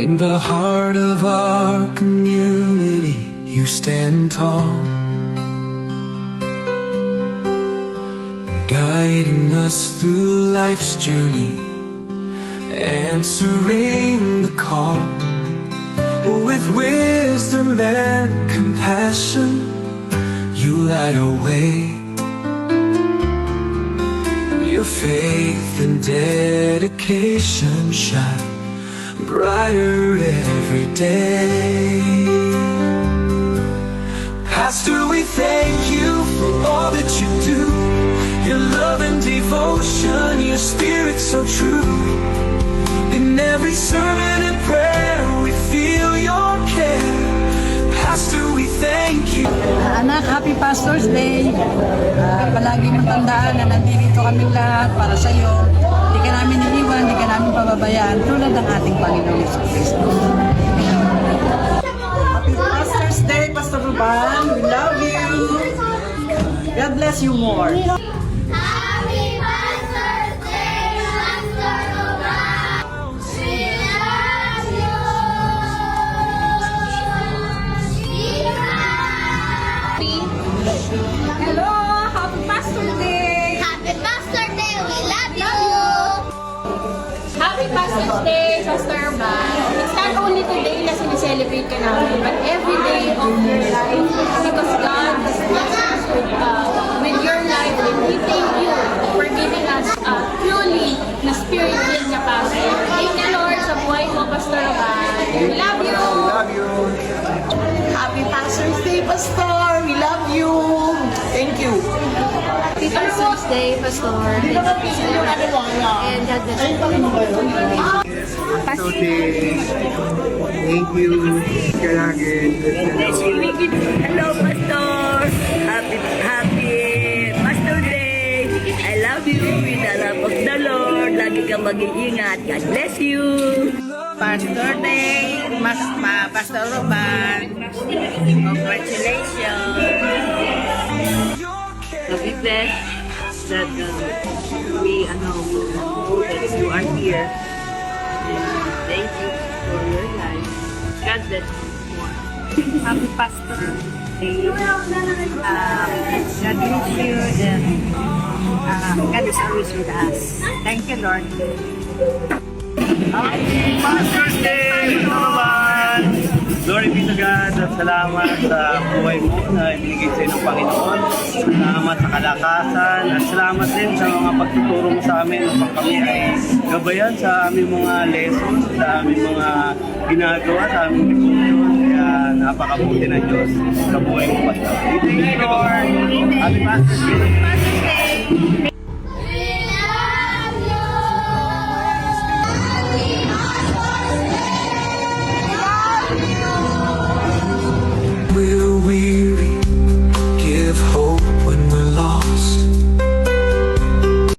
In the heart of our community, you stand tall, guiding us through life's journey, answering the call. With wisdom and compassion, you light our way. Your faith and dedication shine brighter every day. Pastor, we thank you for all that you do, your love and devotion, your spirit so true. In every sermon and prayer, we feel your care. Pastor, we thank you. Anak, happy Pastor's Day. Palagi mong tandaan na nandito kaming lahat para sa iyo. Hindi ka namin iniwan, hindi ka namin pababayaan tulad ng ating Panginoon Yesus Cristo. Happy Pastor's Day, Pastor Ruban. We love you. God bless you more. Hello! Happy Pastor Day! Happy Pastor Day! We love you! Happy Pastor's Day, Pastor Ban. It's not only today na sineselebrate ka namin, but every day of your life because God has blessed us with your life and we thank you for giving us purely na spirit-filled na pastor. Thank you, Lord, sa buhay mo, Pastor Ban. We love you! Love you. Happy Pastor's Day, Pastor. We love you. Thank you. Happy Pastor's Day, Pastor. And God bless you. Pastor Day. Thank you. Hello, Pastor. Happy Pastor Day. I love you with the love of the Lord. Lagi kang mag-iingat. God bless you. Pastor Day, Pastor Ruban. Congratulations. Happy blessed that we that you are here. And thank you for your life. God bless you more. Happy Pastor Day. God bless you and God is always with us. Thank you, Lord. Pastor's Day! Naman! Glory be to God at salamat sa buhay mo na ibinigay sa iyo ng Panginoon. Salamat sa kalakasan at salamat din sa mga pagtuturo mo sa amin upang kami ay gabayan sa aming mga lessons, sa aming mga ginagawa, sa aming devotion. Kaya napakabuti ng Diyos sa buhay mo, Pastor. Thank you, Lord! Happy Pastor's Day!